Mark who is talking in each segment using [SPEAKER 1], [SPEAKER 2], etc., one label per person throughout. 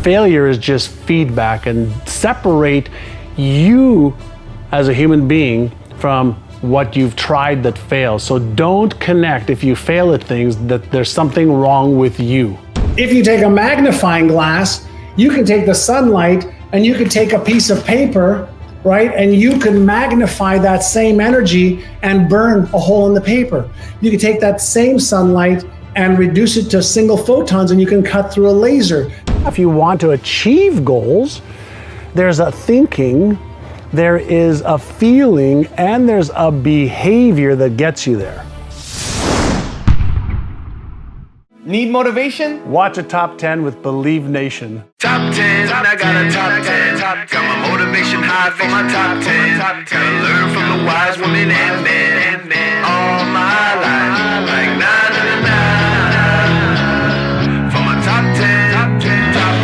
[SPEAKER 1] failure is just feedback, and separate you as a human being from what you've tried that fails. So don't connect if you fail at things that there's something wrong with you.
[SPEAKER 2] If you take a magnifying glass, you can take the sunlight and you can take a piece of paper, right? And you can magnify that same energy and burn a hole in the paper. You can take that same sunlight and reduce it to single photons and you can cut through a laser.
[SPEAKER 1] If you want to achieve goals, there's a thinking, there is a feeling, and there's a behavior that gets you there.
[SPEAKER 3] Need motivation?
[SPEAKER 1] Watch a Top 10 with Believe Nation.
[SPEAKER 4] Top 10, I got a top 10. Got my motivation high for my top 10. Gotta learn from the wise women and men. All my life, like 9 for my top 10. Top 10, 9.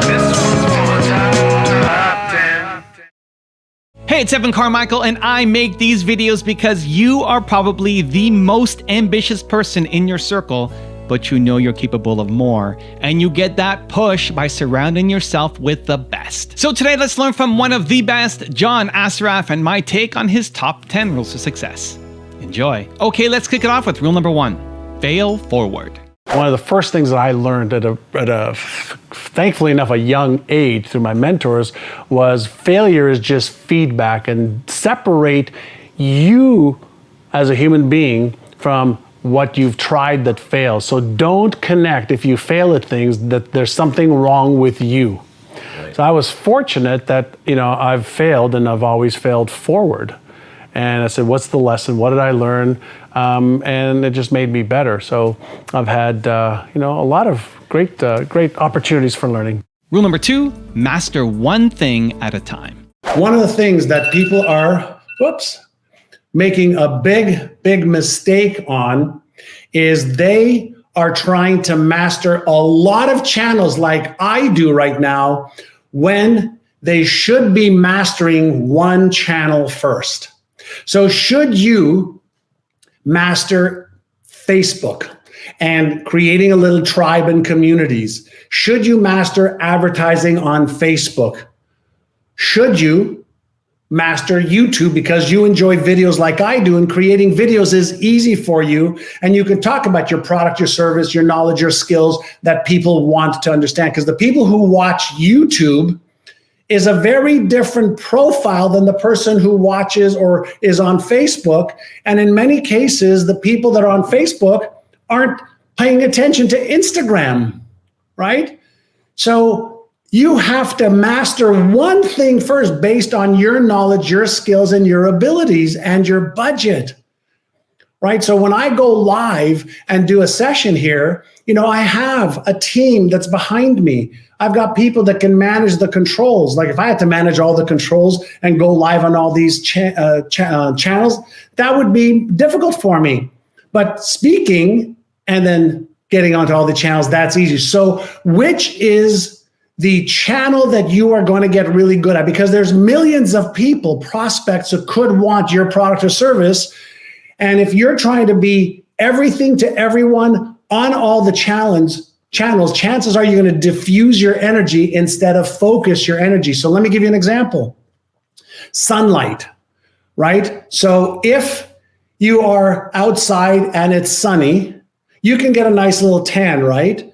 [SPEAKER 4] This one's for my top 10.
[SPEAKER 3] Hey, it's Evan Carmichael, and I make these videos because you are probably the most ambitious person in your circle, but you know you're capable of more, and you get that push by surrounding yourself with the best. So today, let's learn from one of the best, John Assaraf, and my take on his top 10 rules to success. Enjoy. Okay, let's kick it off with rule number 1, fail forward.
[SPEAKER 1] One of the first things that I learned at a thankfully enough, a young age through my mentors was failure is just feedback, and separate you as a human being from what you've tried that fails. So don't connect if you fail at things that there's something wrong with you. Right. So I was fortunate that, I've failed, and I've always failed forward. And I said, what's the lesson? What did I learn? And it just made me better. So I've had, a lot of great opportunities for learning.
[SPEAKER 3] Rule number 2, master one thing at a time.
[SPEAKER 2] One of the things that people are, making a big mistake on is they are trying to master a lot of channels like I do right now, when they should be mastering one channel first. So should you master Facebook and creating a little tribe and communities? Should you master advertising on Facebook? Should you master YouTube because you enjoy videos like I do, and creating videos is easy for you, and you can talk about your product, your service, your knowledge, your skills that people want to understand? Because the people who watch YouTube is a very different profile than the person who watches or is on Facebook. And in many cases, the people that are on Facebook aren't paying attention to Instagram, right? So you have to master one thing first based on your knowledge, your skills, and your abilities and your budget, right? So when I go live and do a session here, I have a team that's behind me. I've got people that can manage the controls. Like if I had to manage all the controls and go live on all these channels, that would be difficult for me. But speaking and then getting onto all the channels, that's easy. So which is the channel that you are going to get really good at? Because there's millions of people, prospects, that could want your product or service. And if you're trying to be everything to everyone on all the channels, chances are you're going to diffuse your energy instead of focus your energy. So let me give you an example. Sunlight, right? So if you are outside and it's sunny, you can get a nice little tan, right?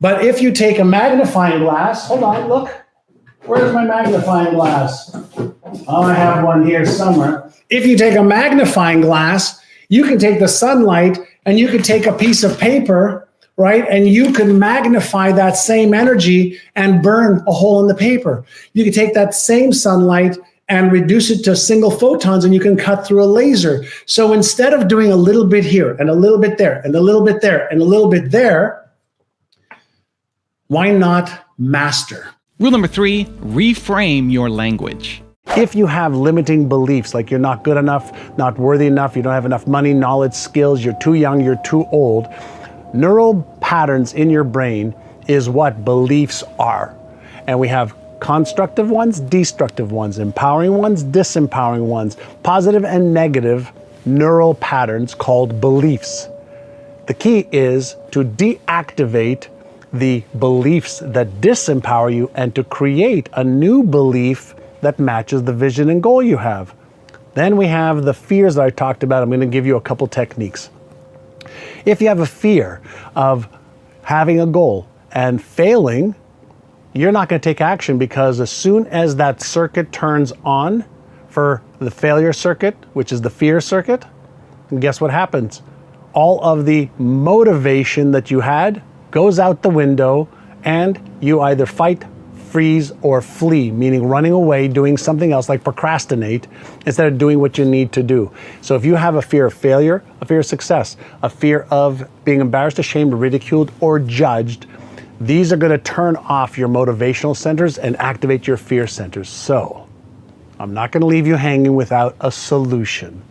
[SPEAKER 2] But if you take a magnifying glass, hold on, look, where's my magnifying glass? Oh, I have one here somewhere. If you take a magnifying glass, you can take the sunlight and you can take a piece of paper, right? And you can magnify that same energy and burn a hole in the paper. You can take that same sunlight and reduce it to single photons and you can cut through a laser. So instead of doing a little bit here and a little bit there and a little bit there and a little bit there, why not master?
[SPEAKER 3] Rule number 3, reframe your language.
[SPEAKER 1] If you have limiting beliefs, like you're not good enough, not worthy enough, you don't have enough money, knowledge, skills, you're too young, you're too old, neural patterns in your brain is what beliefs are. And we have constructive ones, destructive ones, empowering ones, disempowering ones, positive and negative neural patterns called beliefs. The key is to deactivate the beliefs that disempower you and to create a new belief that matches the vision and goal you have. Then we have the fears that I talked about. I'm going to give you a couple techniques. If you have a fear of having a goal and failing, you're not going to take action, because as soon as that circuit turns on for the failure circuit, which is the fear circuit, and guess what happens? All of the motivation that you had goes out the window, and you either fight, freeze, or flee, meaning running away, doing something else like procrastinate instead of doing what you need to do. So if you have a fear of failure, a fear of success, a fear of being embarrassed, ashamed, ridiculed, or judged, these are going to turn off your motivational centers and activate your fear centers. So I'm not going to leave you hanging without a solution.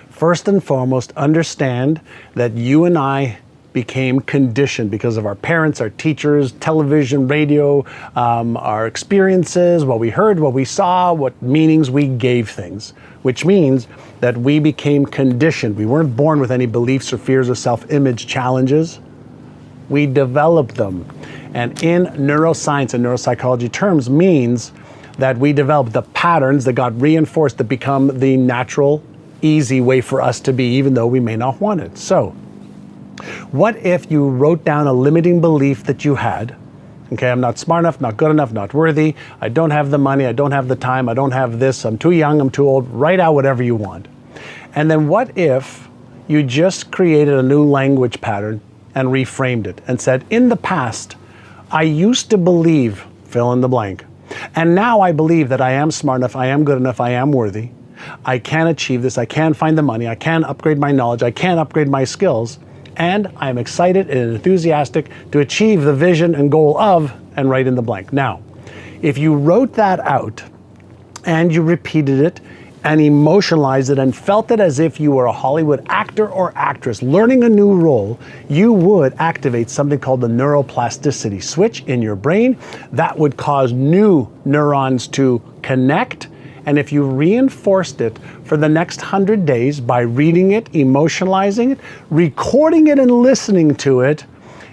[SPEAKER 1] First and foremost, understand that you and I became conditioned because of our parents, our teachers, television, radio, our experiences, what we heard, what we saw, what meanings we gave things, which means that we became conditioned. We weren't born with any beliefs or fears or self-image challenges. We developed them. And in neuroscience and neuropsychology terms means that we developed the patterns that got reinforced to become the natural, easy way for us to be, even though we may not want it. So, what if you wrote down a limiting belief that you had? Okay, I'm not smart enough, not good enough, not worthy, I don't have the money, I don't have the time, I don't have this, I'm too young, I'm too old. Write out whatever you want. And then what if you just created a new language pattern and reframed it and said, in the past, I used to believe, fill in the blank, and now I believe that I am smart enough, I am good enough, I am worthy, I can achieve this, I can find the money, I can upgrade my knowledge, I can upgrade my skills, and I'm excited and enthusiastic to achieve the vision and goal of, and write in the blank. Now, if you wrote that out and you repeated it and emotionalized it and felt it as if you were a Hollywood actor or actress learning a new role, you would activate something called the neuroplasticity switch in your brain that would cause new neurons to connect. And if you reinforced it for the next 100 days by reading it, emotionalizing it, recording it, and listening to it,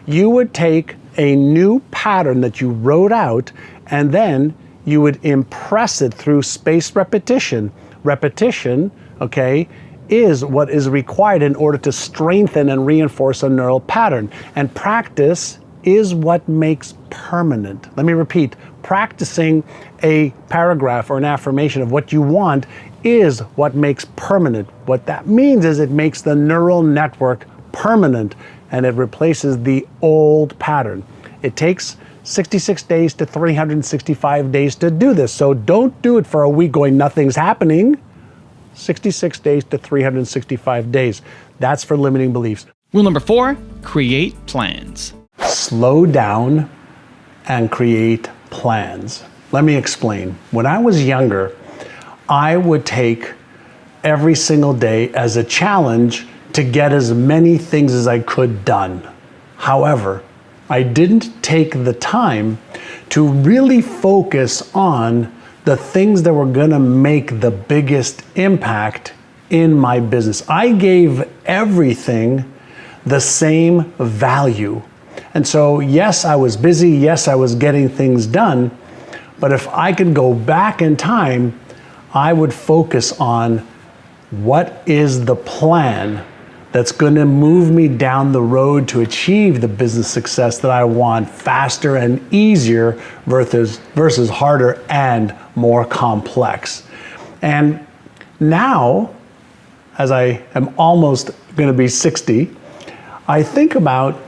[SPEAKER 1] you would take a new pattern that you wrote out, and then you would impress it through spaced repetition. Repetition, okay, is what is required in order to strengthen and reinforce a neural pattern. And practice is what makes permanent. Let me repeat. Practicing a paragraph or an affirmation of what you want is what makes permanent. What that means is it makes the neural network permanent, and it replaces the old pattern. It takes 66 days to 365 days to do this. So don't do it for a week going, nothing's happening. 66 days to 365 days. That's for limiting beliefs.
[SPEAKER 3] Rule number 4, create plans.
[SPEAKER 1] Slow down and create plans. Let me explain. When I was younger, I would take every single day as a challenge to get as many things as I could done. However, I didn't take the time to really focus on the things that were gonna make the biggest impact in my business. I gave everything the same value. And so, yes, I was busy, yes, I was getting things done, but if I could go back in time, I would focus on what is the plan that's gonna move me down the road to achieve the business success that I want faster and easier versus harder and more complex. And now, as I am almost gonna be 60, I think about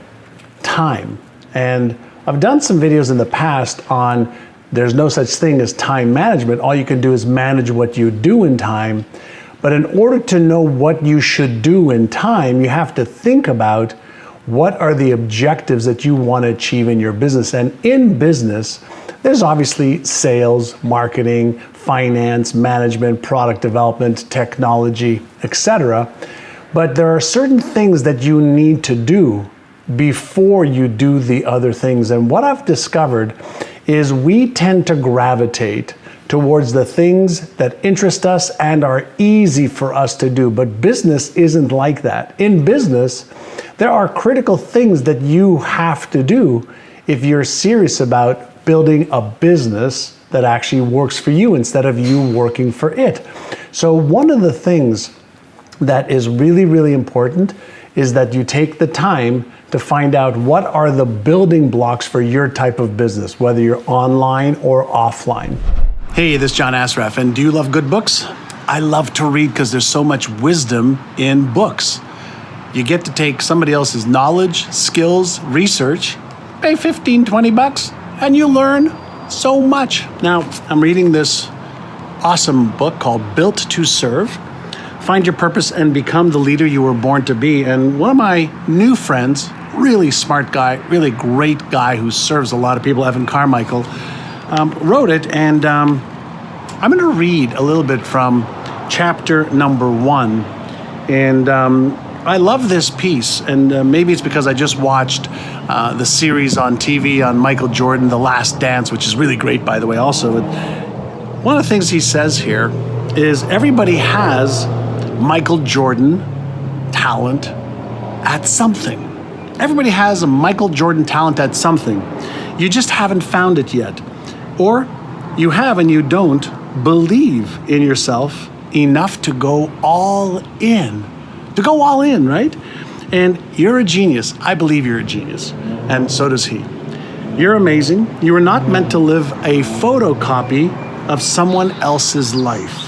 [SPEAKER 1] time. And I've done some videos in the past on there's no such thing as time management. All you can do is manage what you do in time. But in order to know what you should do in time, you have to think about what are the objectives that you want to achieve in your business. And in business, there's obviously sales, marketing, finance, management, product development, technology, etc. But there are certain things that you need to do before you do the other things. And what I've discovered is we tend to gravitate towards the things that interest us and are easy for us to do. But business isn't like that. In business, there are critical things that you have to do if you're serious about building a business that actually works for you instead of you working for it. So one of the things that is really, really important is that you take the time to find out what are the building blocks for your type of business, whether you're online or offline. Hey, this is John Assaraf, and do you love good books? I love to read because there's so much wisdom in books. You get to take somebody else's knowledge, skills, research, pay $15-20, and you learn so much. Now, I'm reading this awesome book called Built to Serve. Find your purpose and become the leader you were born to be. And one of my new friends, really smart guy, really great guy who serves a lot of people, Evan Carmichael, wrote it. And I'm going to read a little bit from chapter number 1. And I love this piece. And maybe it's because I just watched the series on TV on Michael Jordan, The Last Dance, which is really great, by the way, also. But one of the things he says here is everybody has Michael Jordan talent at something. Everybody has a Michael Jordan talent at something. You just haven't found it yet. Or you have and you don't believe in yourself enough to go all in. To go all in, right? And you're a genius. I believe you're a genius. And so does he. You're amazing. You are not meant to live a photocopy of someone else's life.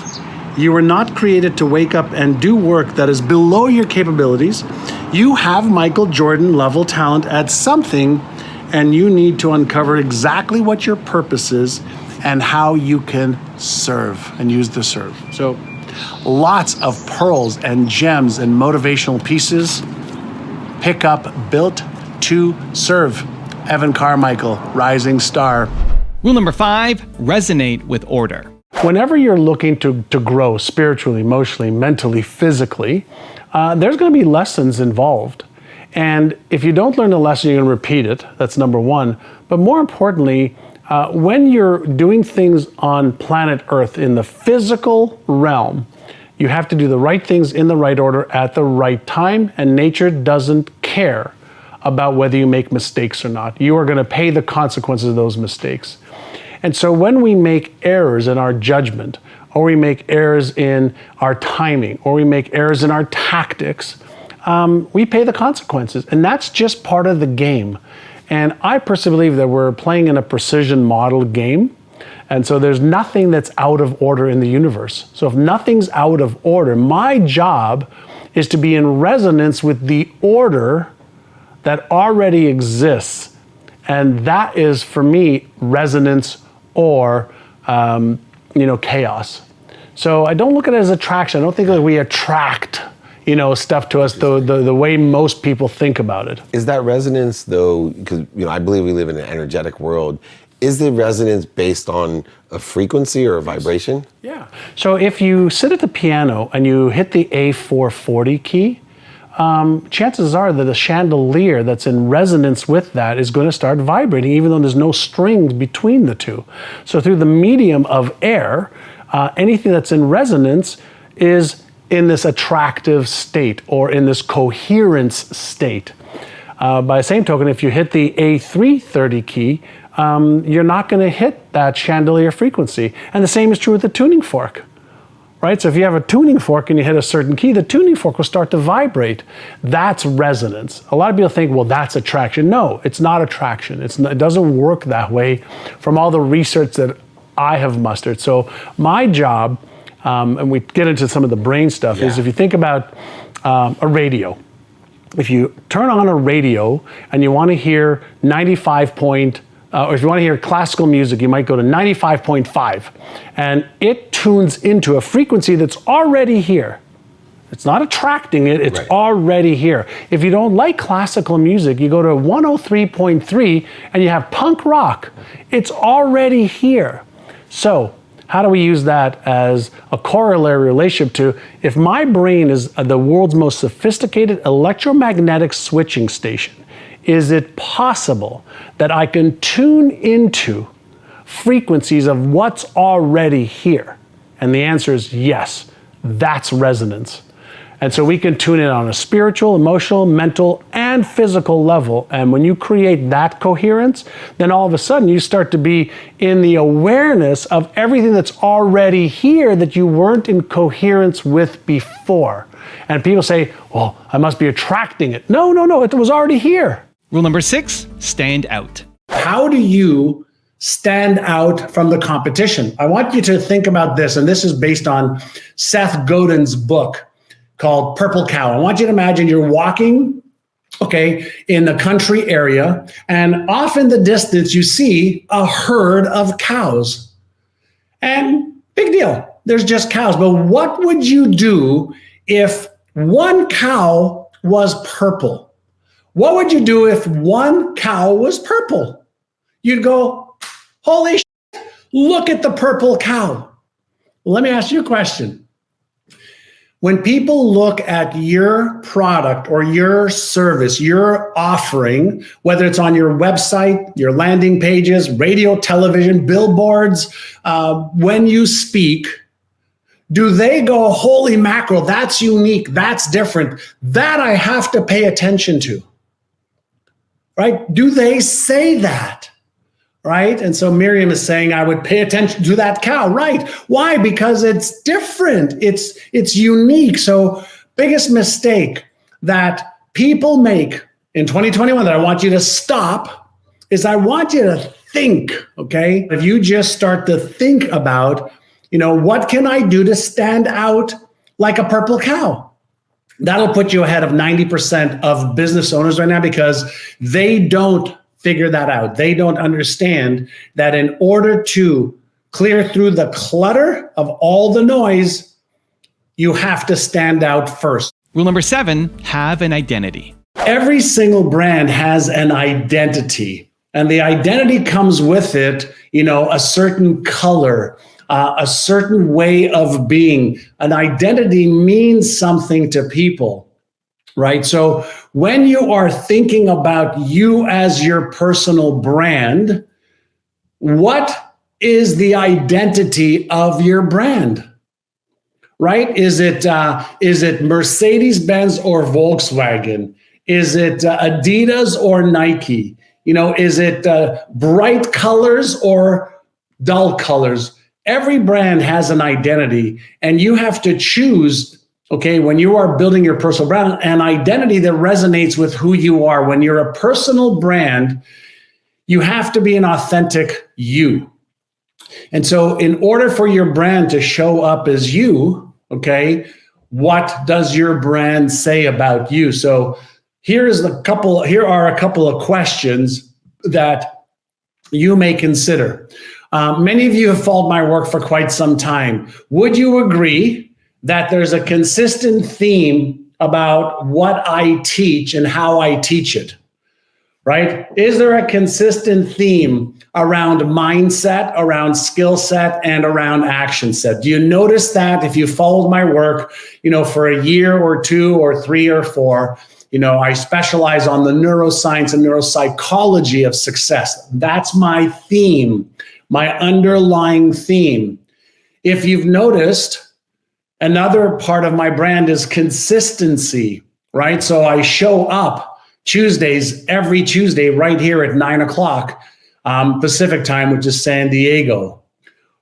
[SPEAKER 1] You were not created to wake up and do work that is below your capabilities. You have Michael Jordan level talent at something, and you need to uncover exactly what your purpose is and how you can serve and use the serve. So lots of pearls and gems and motivational pieces. Pick up Built to Serve. Evan Carmichael, Rising Star.
[SPEAKER 3] Rule number 5, resonate with order.
[SPEAKER 1] Whenever you're looking to grow spiritually, emotionally, mentally, physically, there's going to be lessons involved. And if you don't learn the lesson, you're going to repeat it. That's number 1. But more importantly, when you're doing things on planet Earth in the physical realm, you have to do the right things in the right order at the right time, and nature doesn't care about whether you make mistakes or not. You are going to pay the consequences of those mistakes. And so when we make errors in our judgment, or we make errors in our timing, or we make errors in our tactics, we pay the consequences. And that's just part of the game. And I personally believe that we're playing in a precision model game. And so there's nothing that's out of order in the universe. So if nothing's out of order, my job is to be in resonance with the order that already exists. And that is, for me, resonance or chaos. So I don't look at it as attraction. I don't think that we attract stuff to us the way most people think about it.
[SPEAKER 5] Is that resonance, though, because I believe we live in an energetic world, is the resonance based on a frequency or a vibration?
[SPEAKER 1] Yeah. So if you sit at the piano and you hit the A440 key, chances are that a chandelier that's in resonance with that is going to start vibrating, even though there's no strings between the two. So through the medium of air, anything that's in resonance is in this attractive state or in this coherence state. By the same token, if you hit the A330 key, you're not going to hit that chandelier frequency. And the same is true with the tuning fork. Right? So if you have a tuning fork and you hit a certain key, the tuning fork will start to vibrate. That's resonance. A lot of people think, well, that's attraction. No, it's not attraction. It doesn't work that way from all the research that I have mustered. So my job, and we get into some of the brain stuff, is if you think about a radio. If you turn on a radio and you want to hear or if you want to hear classical music, you might go to 95.5, and it tunes into a frequency that's already here. It's not attracting it, it's already here. If you don't like classical music, you go to 103.3 and you have punk rock. It's already here. So how do we use that as a corollary relationship to, if my brain is the world's most sophisticated electromagnetic switching station, is it possible that I can tune into frequencies of what's already here? And the answer is yes. That's resonance. And so we can tune in on a spiritual, emotional, mental, and physical level. And when you create that coherence, then all of a sudden you start to be in the awareness of everything that's already here that you weren't in coherence with before. And people say, well, I must be attracting it. No, it was already here.
[SPEAKER 3] Rule number 6, stand out.
[SPEAKER 2] How do you stand out from the competition? I want you to think about this, and this is based on Seth Godin's book called Purple Cow. I want you to imagine you're walking, in the country area, and off in the distance you see a herd of cows. And big deal, there's just cows. But what would you do if one cow was purple? What would you do if one cow was purple? You'd go, holy shit, look at the purple cow. Well, let me ask you a question. When people look at your product or your service, your offering, whether it's on your website, your landing pages, radio, television, billboards, when you speak, do they go, holy mackerel, that's unique, that's different, that I have to pay attention to, right? Do they say that? Right? And so Miriam is saying, I would pay attention to that cow. Right. Why? Because it's different. It's unique. So biggest mistake that people make in 2021 that I want you to stop is I want you to think, okay? If you just start to think about, what can I do to stand out like a purple cow? That'll put you ahead of 90% of business owners right now because they don't figure that out. They don't understand that in order to clear through the clutter of all the noise, you have to stand out first.
[SPEAKER 3] Rule number 7, have an identity.
[SPEAKER 2] Every single brand has an identity, and the identity comes with it, a certain color, a certain way of being. An identity means something to people. Right? So when you are thinking about you as your personal brand, what is the identity of your brand? Right? Is it Mercedes-Benz or Volkswagen? Is it Adidas or Nike? Is it bright colors or dull colors? Every brand has an identity, and you have to choose. When you are building your personal brand, an identity that resonates with who you are. When you're a personal brand, you have to be an authentic you. And so in order for your brand to show up as you, what does your brand say about you? So here are a couple of questions that you may consider. Many of you have followed my work for quite some time. Would you agree that there's a consistent theme about what I teach and how I teach it, right? Is there a consistent theme around mindset, around skill set, and around action set? Do you notice that if you followed my work, for a year or 2 or 3 or 4, I specialize on the neuroscience and neuropsychology of success. That's my theme, my underlying theme. If you've noticed, another part of my brand is consistency, right? So I show up Tuesdays, every Tuesday, right here at 9:00 Pacific time, which is San Diego,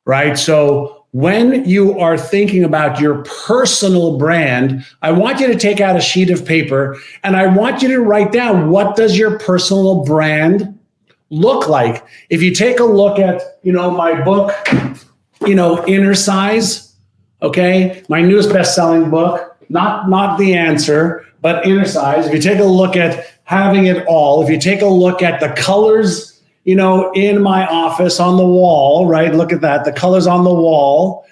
[SPEAKER 2] right? So when you are thinking about your personal brand, I want you to take out a sheet of paper and I want you to write down, what does your personal brand look like? If you take a look at, my book, Inner Size, my newest best-selling book, not The Answer, but Inner Size. If you take a look at Having It All, if you take a look at the colors, in my office on the wall, right? Look at that, the colors on the wall.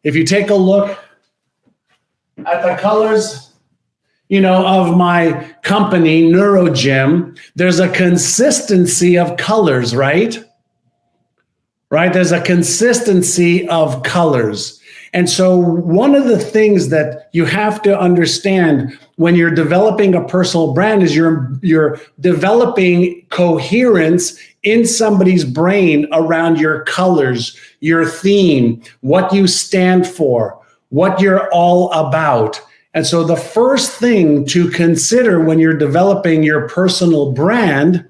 [SPEAKER 2] If you take a look at the colors, of my company, NeuroGym, there's a consistency of colors, right? Right? There's a consistency of colors. And so one of the things that you have to understand when you're developing a personal brand is you're developing coherence in somebody's brain around your colors, your theme, what you stand for, what you're all about. And so the first thing to consider when you're developing your personal brand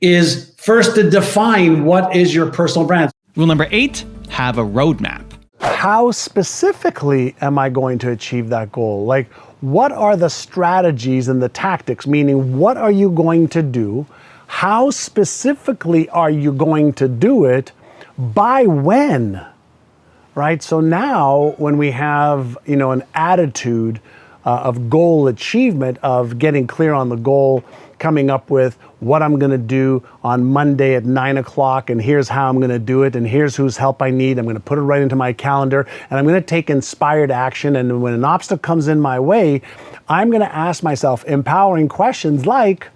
[SPEAKER 2] is first to define what is your personal brand.
[SPEAKER 3] Rule number 8, have a roadmap.
[SPEAKER 1] How specifically am I going to achieve that goal? Like, what are the strategies and the tactics? Meaning, what are you going to do? How specifically are you going to do it? By when? Right? So now when we have, an attitude of goal achievement, of getting clear on the goal, coming up with what I'm going to do on Monday at 9 o'clock, and here's how I'm going to do it, and here's whose help I need. I'm going to put it right into my calendar, and I'm going to take inspired action. And when an obstacle comes in my way, I'm going to ask myself empowering questions like,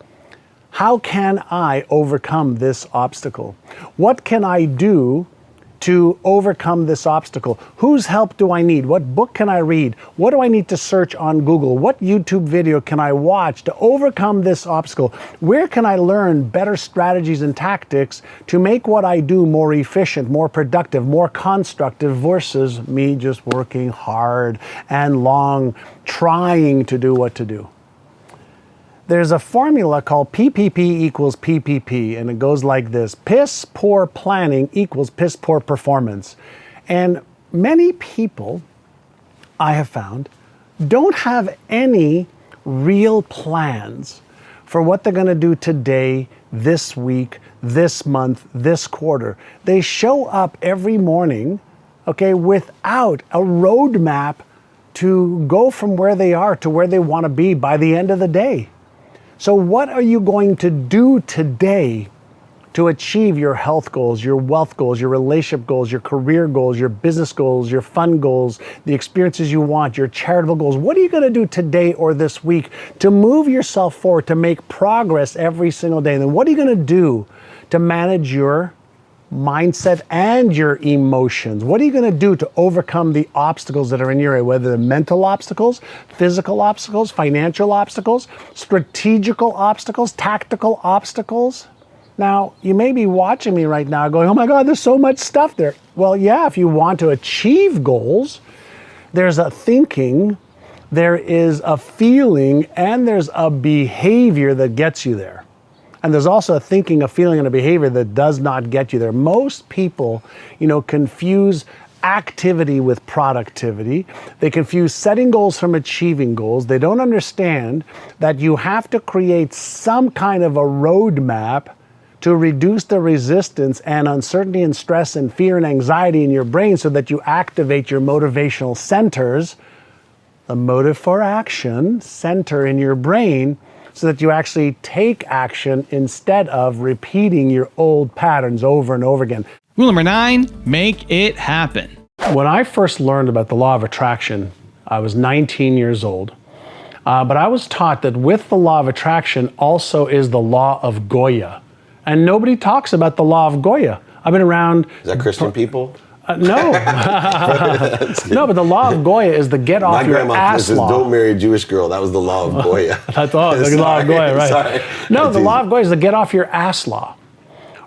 [SPEAKER 1] how can I overcome this obstacle? What can I do to overcome this obstacle? Whose help do I need? What book can I read? What do I need to search on Google? What YouTube video can I watch to overcome this obstacle? Where can I learn better strategies and tactics to make what I do more efficient, more productive, more constructive versus me just working hard and long trying to do what to do? There's a formula called PPP equals PPP, and it goes like this. Piss poor planning equals piss poor performance. And many people, I have found, don't have any real plans for what they're going to do today, this week, this month, this quarter. They show up every morning, without a roadmap to go from where they are to where they want to be by the end of the day. So what are you going to do today to achieve your health goals, your wealth goals, your relationship goals, your career goals, your business goals, your fun goals, the experiences you want, your charitable goals? What are you going to do today or this week to move yourself forward, to make progress every single day? And then what are you going to do to manage your mindset and your emotions? What are you going to do to overcome the obstacles that are in your way, whether they're mental obstacles, physical obstacles, financial obstacles, strategical obstacles, tactical obstacles? Now, you may be watching me right now going, oh my God, there's so much stuff there. Well, yeah, if you want to achieve goals, there's a thinking, there is a feeling, and there's a behavior that gets you there. And there's also a thinking, a feeling, and a behavior that does not get you there. Most people, confuse activity with productivity. They confuse setting goals from achieving goals. They don't understand that you have to create some kind of a roadmap to reduce the resistance and uncertainty and stress and fear and anxiety in your brain so that you activate your motivational centers, the motive for action center in your brain, so that you actually take action instead of repeating your old patterns over and over again.
[SPEAKER 3] Rule number 9, make it happen.
[SPEAKER 1] When I first learned about the law of attraction, I was 19 years old. But I was taught that with the law of attraction also is the law of Goya. And nobody talks about the law of Goya. I've been around...
[SPEAKER 5] Is that Christian people?
[SPEAKER 1] No. No, but the law of Goya is the get off your ass law.
[SPEAKER 5] My grandma says, don't marry a Jewish girl. That was the law of Goya.
[SPEAKER 1] That's the law of Goya, right?
[SPEAKER 5] Sorry.
[SPEAKER 1] No, the law of Goya is the get off your ass law.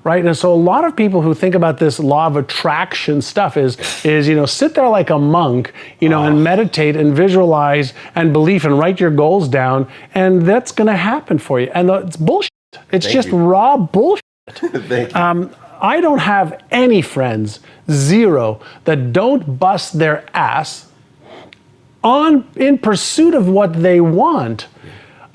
[SPEAKER 1] Right? And so a lot of people who think about this law of attraction stuff is sit there like a monk, and meditate and visualize and believe and write your goals down, and that's going to happen for you. And it's bullshit. It's just raw bullshit.
[SPEAKER 5] Thank you.
[SPEAKER 1] I don't have any friends, zero, that don't bust their ass in pursuit of what they want,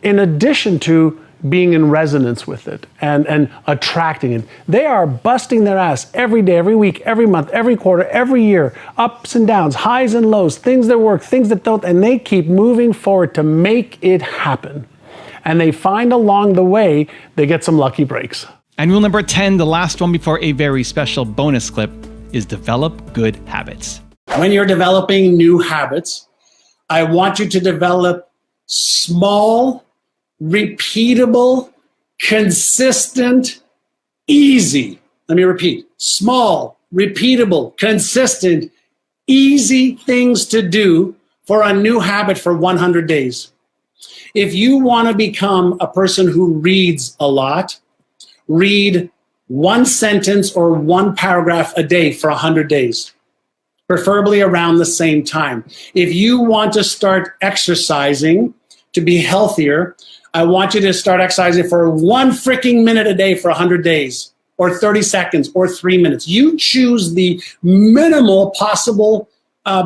[SPEAKER 1] in addition to being in resonance with it and attracting it. They are busting their ass every day, every week, every month, every quarter, every year, ups and downs, highs and lows, things that work, things that don't, and they keep moving forward to make it happen. And they find along the way, they get some lucky breaks.
[SPEAKER 3] And rule number 10, the last one before a very special bonus clip, is develop good habits.
[SPEAKER 2] When you're developing new habits, I want you to develop small, repeatable, consistent, easy. Let me repeat. Small, repeatable, consistent, easy things to do for a new habit for 100 days. If you want to become a person who reads a lot, read one sentence or one paragraph a day for 100 days, preferably around the same time. If you want to start exercising to be healthier, I want you to start exercising for 1 freaking minute a day for 100 days, or 30 seconds, or 3 minutes. You choose the minimal possible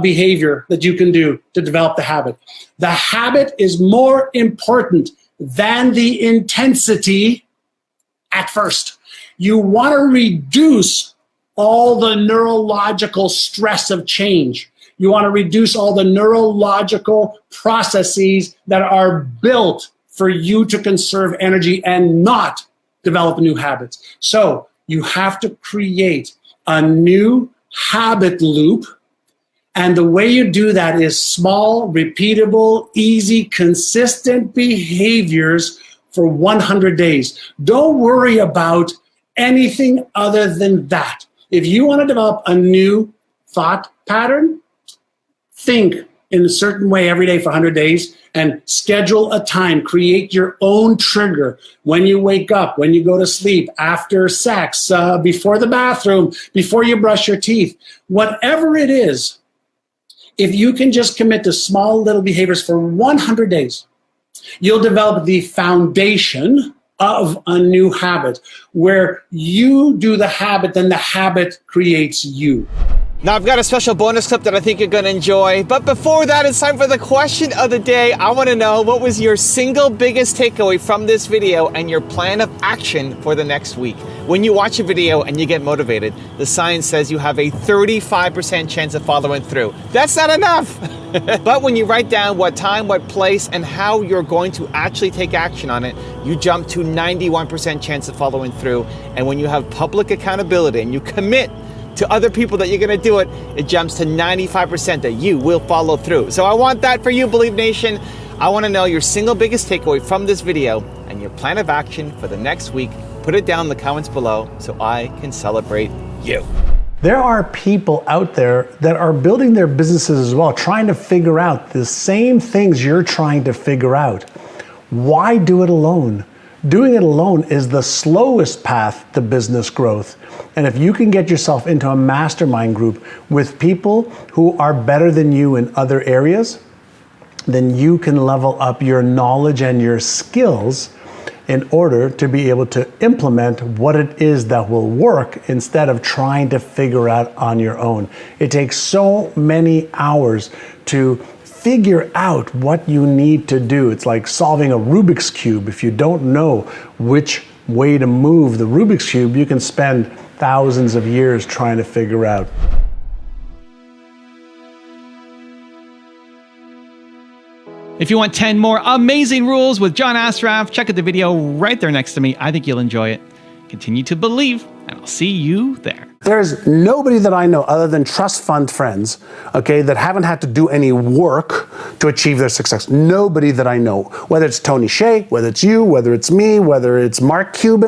[SPEAKER 2] behavior that you can do to develop the habit. The habit is more important than the intensity at first. You want to reduce all the neurological stress of change. You want to reduce all the neurological processes that are built for you to conserve energy and not develop new habits. So you have to create a new habit loop. And the way you do that is small, repeatable, easy, consistent behaviors for 100 days. Don't worry about anything other than that. If you want to develop a new thought pattern, think in a certain way every day for 100 days and schedule a time. Create your own trigger when you wake up, when you go to sleep, after sex, before the bathroom, before you brush your teeth. Whatever it is, if you can just commit to small little behaviors for 100 days, you'll develop the foundation of a new habit where you do the habit, then the habit creates you.
[SPEAKER 3] Now I've got a special bonus clip that I think you're going to enjoy. But before that, it's time for the question of the day. I want to know, what was your single biggest takeaway from this video and your plan of action for the next week? When you watch a video and you get motivated, the science says you have a 35% chance of following through. That's not enough. But when you write down what time, what place, and how you're going to actually take action on it, you jump to 91% chance of following through. And when you have public accountability and you commit to other people that you're going to do it, it jumps to 95% that you will follow through. So I want that for you, Believe Nation. I want to know your single biggest takeaway from this video and your plan of action for the next week. Put it down in the comments below so I can celebrate you.
[SPEAKER 1] There are people out there that are building their businesses as well, trying to figure out the same things you're trying to figure out. Why do it alone? Doing it alone is the slowest path to business growth. And if you can get yourself into a mastermind group with people who are better than you in other areas, then you can level up your knowledge and your skills in order to be able to implement what it is that will work instead of trying to figure out on your own. It takes so many hours to figure out what you need to do. It's like solving a Rubik's Cube. If you don't know which way to move the Rubik's Cube, you can spend thousands of years trying to figure out.
[SPEAKER 3] If you want 10 more amazing rules with John Assaraf, check out the video right there next to me. I think you'll enjoy it. Continue to believe, and I'll see you there.
[SPEAKER 1] There's nobody that I know other than trust fund friends, okay, that haven't had to do any work to achieve their success. Nobody that I know, whether it's Tony Hsieh, whether it's you, whether it's me, whether it's Mark Cuban,